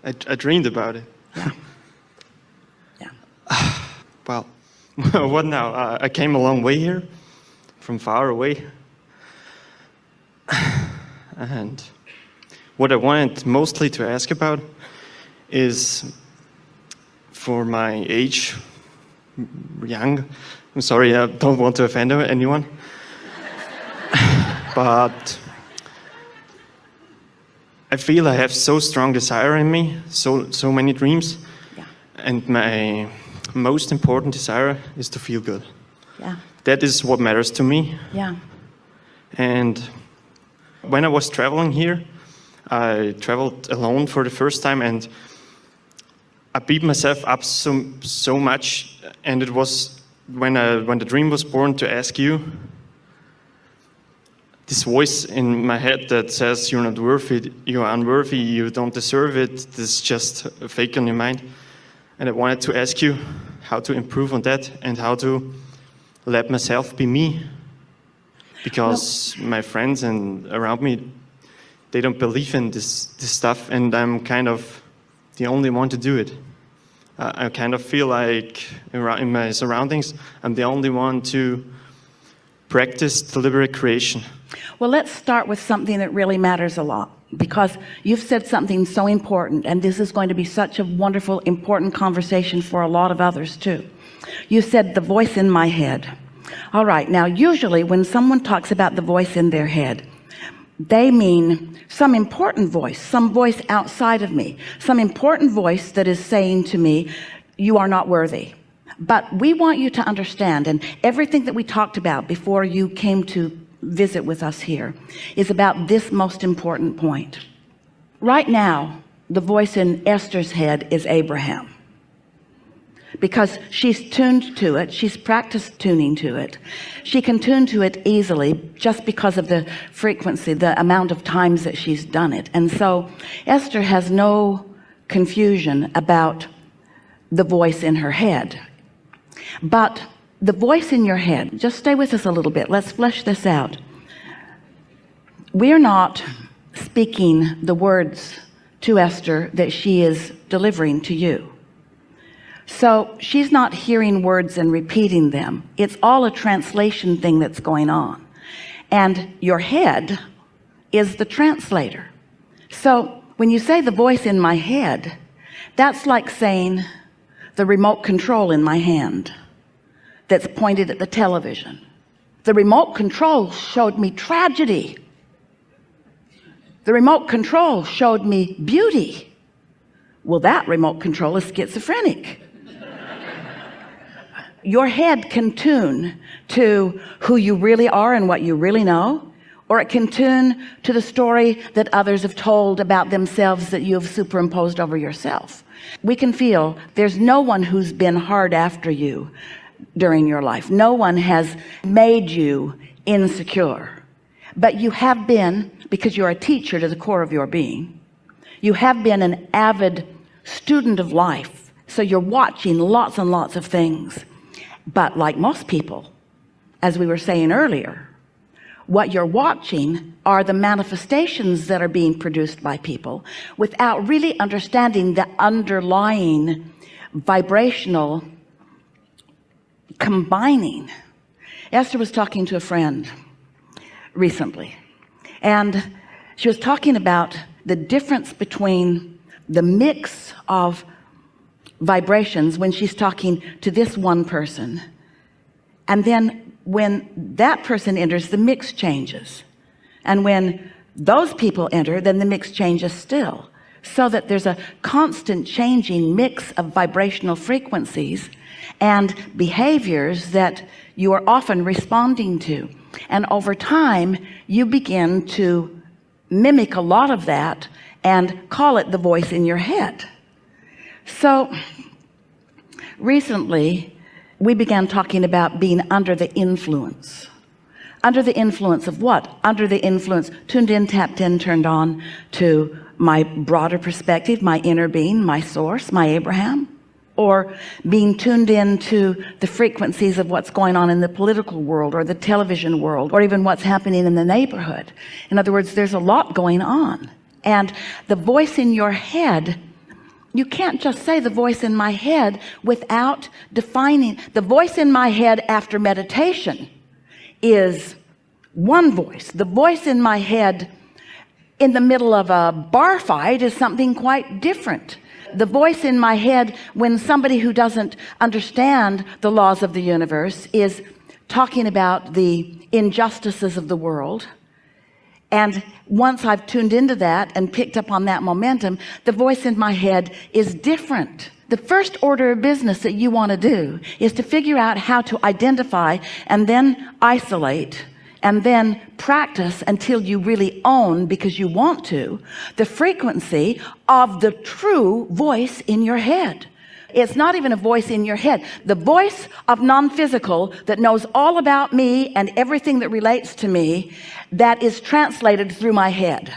I dreamed about it. Yeah. Yeah. Well, what now? I came a long way here, from far away. And what I wanted mostly to ask about is, for my age, young, I'm sorry, I don't want to offend anyone, but I feel I have so strong desire in me, so many dreams, Yeah. and my most important desire is to feel good. Yeah. That is what matters to me. Yeah. And when I was traveling here, I traveled alone for the first time, and I beat myself up so much. And it was when the dream was born to ask you, this voice in my head that says you're not worthy, you're unworthy, you don't deserve it, this is just a fake in your mind. And I wanted to ask you how to improve on that and how to let myself be me. Because my friends and around me, they don't believe in this stuff, and I'm kind of the only one to do it. I kind of feel like in my surroundings, I'm the only one to practice deliberate creation. Well, let's start with something that really matters a lot, because you've said something so important, and this is going to be such a wonderful, important conversation for a lot of others too. You said the voice in my head. All right, now usually when someone talks about the voice in their head, they mean some important voice, some voice outside of me, some important voice that is saying to me, you are not worthy. But we want you to understand, and everything that we talked about before you came to visit with us here is about this most important point. Right now, the voice in Esther's head is Abraham, because she's tuned to it. She's practiced tuning to it. She can tune to it easily just because of the frequency, the amount of times that she's done it. And so Esther has no confusion about the voice in her head. But the voice in your head, just stay with us a little bit. Let's flesh this out. We're not speaking the words to Esther that she is delivering to you. So she's not hearing words and repeating them. It's all a translation thing that's going on. And your head is the translator. So when you say the voice in my head, that's like saying the remote control in my hand that's pointed at the television. The remote control showed me tragedy. The remote control showed me beauty. Well, that remote control is schizophrenic. Your head can tune to who you really are and what you really know, or it can tune to the story that others have told about themselves that you have superimposed over yourself. We can feel there's no one who's been hard after you during your life. No one has made you insecure, but you have been, because you're a teacher to the core of your being, you have been an avid student of life. So you're watching lots and lots of things. But like most people, as we were saying earlier, what you're watching are the manifestations that are being produced by people without really understanding the underlying vibrational combining. Esther was talking to a friend recently, and she was talking about the difference between the mix of vibrations when she's talking to this one person, and then when that person enters, the mix changes, and when those people enter, then the mix changes still, so that there's a constant changing mix of vibrational frequencies and behaviors that you are often responding to. And over time you begin to mimic a lot of that and call it the voice in your head. So recently we began talking about being under the influence. Under the influence of what? Under the influence, tuned in, tapped in, turned on to my broader perspective, my inner being, my source, my Abraham, or being tuned in to the frequencies of what's going on in the political world or the television world, or even what's happening in the neighborhood. In other words, there's a lot going on, and the voice in your head you can't just say the voice in my head without defining. The voice in my head after meditation is one voice. The voice in my head in the middle of a bar fight is something quite different. The voice in my head when somebody who doesn't understand the laws of the universe is talking about the injustices of the world. And once I've tuned into that and picked up on that momentum, the voice in my head is different. The first order of business that you want to do is to figure out how to identify and then isolate and then practice until you really own, because you want to, the frequency of the true voice in your head. It's not even a voice in your head. The voice of non-physical that knows all about me and everything that relates to me, that is translated through my head.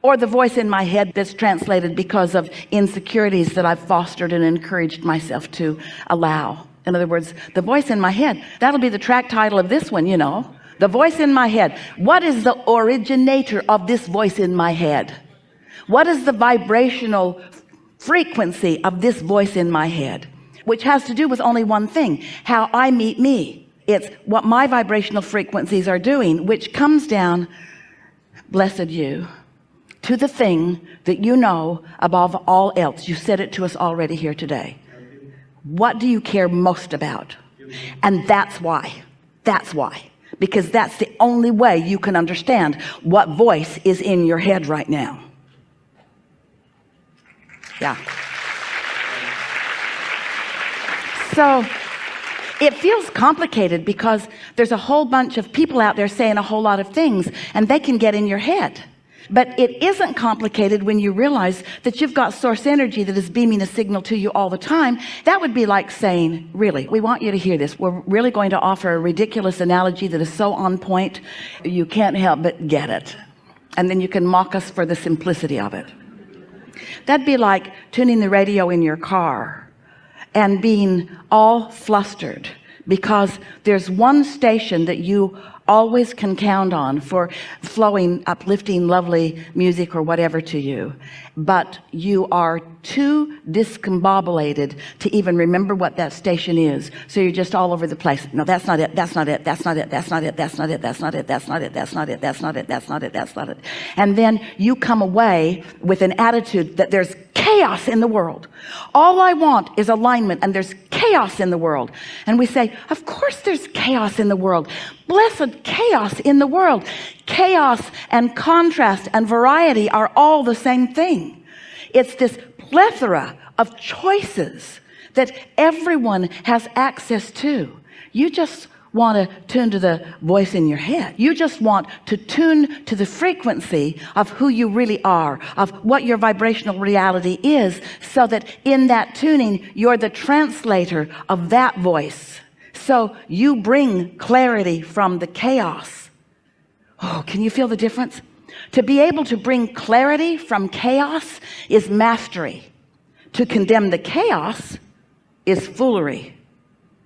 Or the voice in my head that's translated because of insecurities that I've fostered and encouraged myself to allow. In other words, the voice in my head, that'll be the track title of this one, you know. The voice in my head. What is the originator of this voice in my head? What is the vibrational frequency of this voice in my head? Which has to do with only one thing: how I meet me. It's what my vibrational frequencies are doing, which comes down, blessed you, to the thing that you know above all else. You said it to us already here today. What do you care most about? And that's why, because that's the only way you can understand what voice is in your head right now. Yeah. So it feels complicated because there's a whole bunch of people out there saying a whole lot of things, and they can get in your head. But it isn't complicated when you realize that you've got source energy that is beaming a signal to you all the time. That would be like saying, really, we want you to hear this. We're really going to offer a ridiculous analogy that is so on point, you can't help but get it. And then you can mock us for the simplicity of it. That'd be like tuning the radio in your car and being all flustered because there's one station that you always can count on for flowing, uplifting, lovely music or whatever to you, but you are too discombobulated to even remember what that station is. So you're just all over the place. No, that's not it. That's not it. That's not it. That's not it. That's not it. That's not it. That's not it. That's not it. That's not it. That's not it. That's not it. And then you come away with an attitude that there's chaos in the world. All I want is alignment, and there's chaos in the world. And we say, of course there's chaos in the world. Blessed chaos in the world. Chaos and contrast and variety are all the same thing. It's this plethora of choices that everyone has access to. You just want to tune to the voice in your head. You just want to tune to the frequency of who you really are, of what your vibrational reality is, so that in that tuning, you're the translator of that voice. So you bring clarity from the chaos. Oh, can you feel the difference? To be able to bring clarity from chaos is mastery. To condemn the chaos is foolery.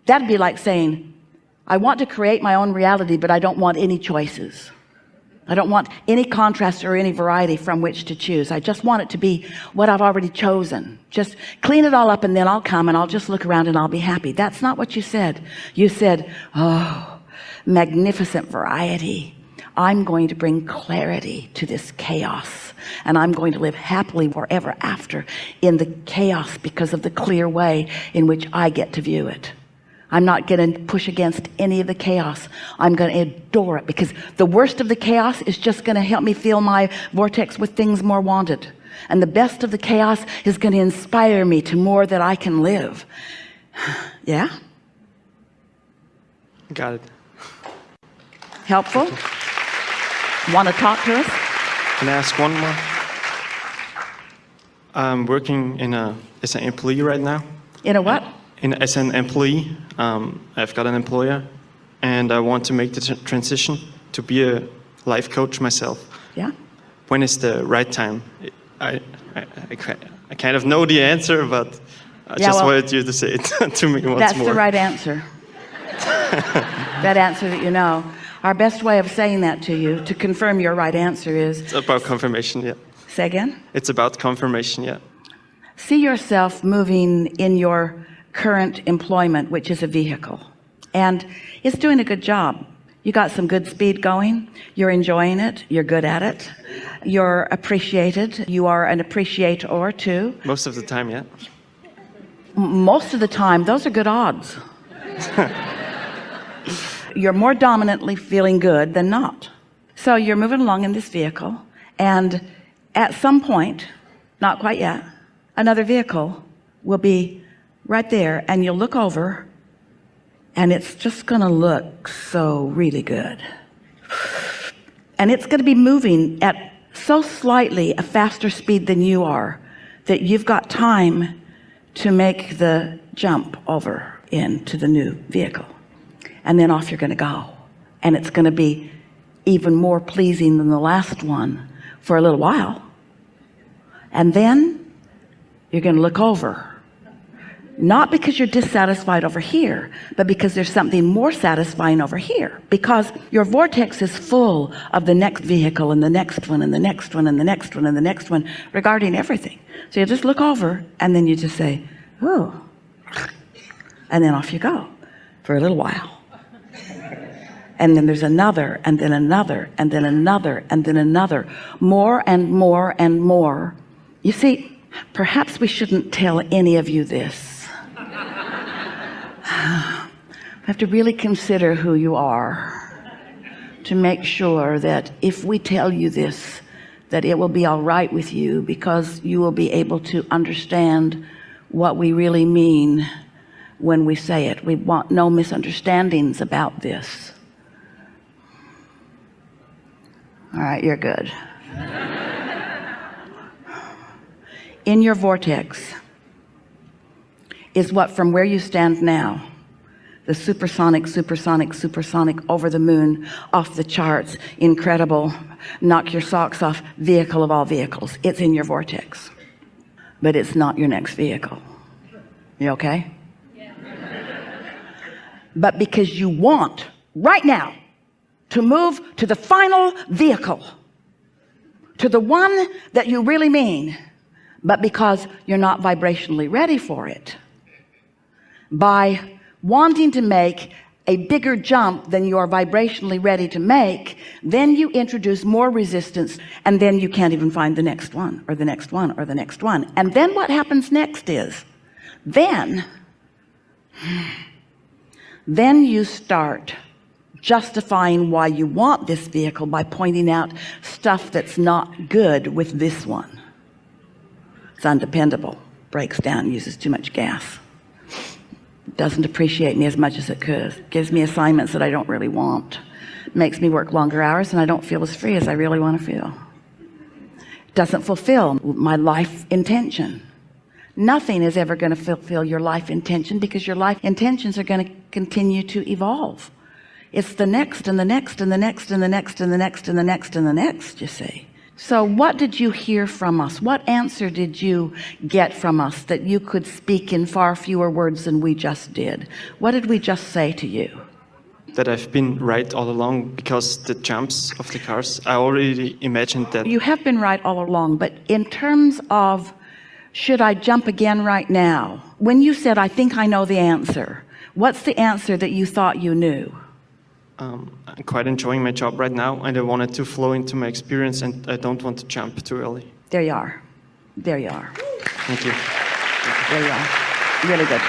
That'd be like saying, I want to create my own reality, but I don't want any choices. I don't want any contrast or any variety from which to choose. I just want it to be what I've already chosen. Just clean it all up, and then I'll come and I'll just look around and I'll be happy. That's not what you said. You said, oh, magnificent variety. I'm going to bring clarity to this chaos, and I'm going to live happily forever after in the chaos because of the clear way in which I get to view it. I'm not going to push against any of the chaos. I'm going to adore it, because the worst of the chaos is just going to help me fill my vortex with things more wanted. And the best of the chaos is going to inspire me to more that I can live. Yeah? Got it. Helpful? Want to talk to us? Can I ask one more? I'm working as an employee right now. In a what? As an employee. I've got an employer, and I want to make the transition to be a life coach myself. Yeah. When is the right time? I kind of know the answer, but I just wanted you to say it to me once more. That's the right answer. That answer that you know. Our best way of saying that to you, to confirm your right answer, is... It's about confirmation, yeah. Say again? It's about confirmation, yeah. See yourself moving in your current employment, which is a vehicle, and it's doing a good job. You got some good speed going. You're enjoying it. You're good at it. You're appreciated. You are an appreciator too. Most of the time, yeah. Most of the time, those are good odds. You're more dominantly feeling good than not. So you're moving along in this vehicle, and at some point, not quite yet, another vehicle will be right there, and you'll look over, and it's just gonna look so really good. And it's gonna be moving at so slightly a faster speed than you are that you've got time to make the jump over into the new vehicle. And then off you're gonna go. And it's gonna be even more pleasing than the last one for a little while. And then you're gonna look over. Not because you're dissatisfied over here, but because there's something more satisfying over here. Because your vortex is full of the next vehicle and the next one and the next one and the next one and the next one regarding everything. So you just look over and then you just say, "Ooh," and then off you go for a little while. And then there's another, and then another, and then another, and then another. More and more and more. You see, perhaps we shouldn't tell any of you this. We have to really consider who you are to make sure that if we tell you this, that it will be all right with you, because you will be able to understand what we really mean when we say it. We want no misunderstandings about this. All right, you're good. In your vortex is what, from where you stand now, the supersonic, supersonic, supersonic, over the moon, off the charts, incredible, knock your socks off vehicle of all vehicles. It's in your vortex, but it's not your next vehicle. You okay? Yeah. But because you want right now to move to the final vehicle, to the one that you really mean, but because you're not vibrationally ready for it, by wanting to make a bigger jump than you are vibrationally ready to make, then you introduce more resistance, and then you can't even find the next one or the next one or the next one. And then what happens next is, then you start justifying why you want this vehicle by pointing out stuff that's not good with this one. It's undependable, breaks down, uses too much gas, doesn't appreciate me as much as it could, gives me assignments that I don't really want, makes me work longer hours, and I don't feel as free as I really want to feel. Doesn't fulfill my life intention. Nothing is ever going to fulfill your life intention, because your life intentions are going to continue to evolve. It's the next and the next and the next and the next and the next and the next and the next, you see. So what did you hear from us? What answer did you get from us that you could speak in far fewer words than we just did? What did we just say to you? That I've been right all along, because the jumps of the cars, I already imagined that. You have been right all along, but in terms of, should I jump again right now? When you said, I think I know the answer, what's the answer that you thought you knew? I'm quite enjoying my job right now, and I wanted to flow into my experience, and I don't want to jump too early. There you are. There you are. Thank you. There you are. Really good.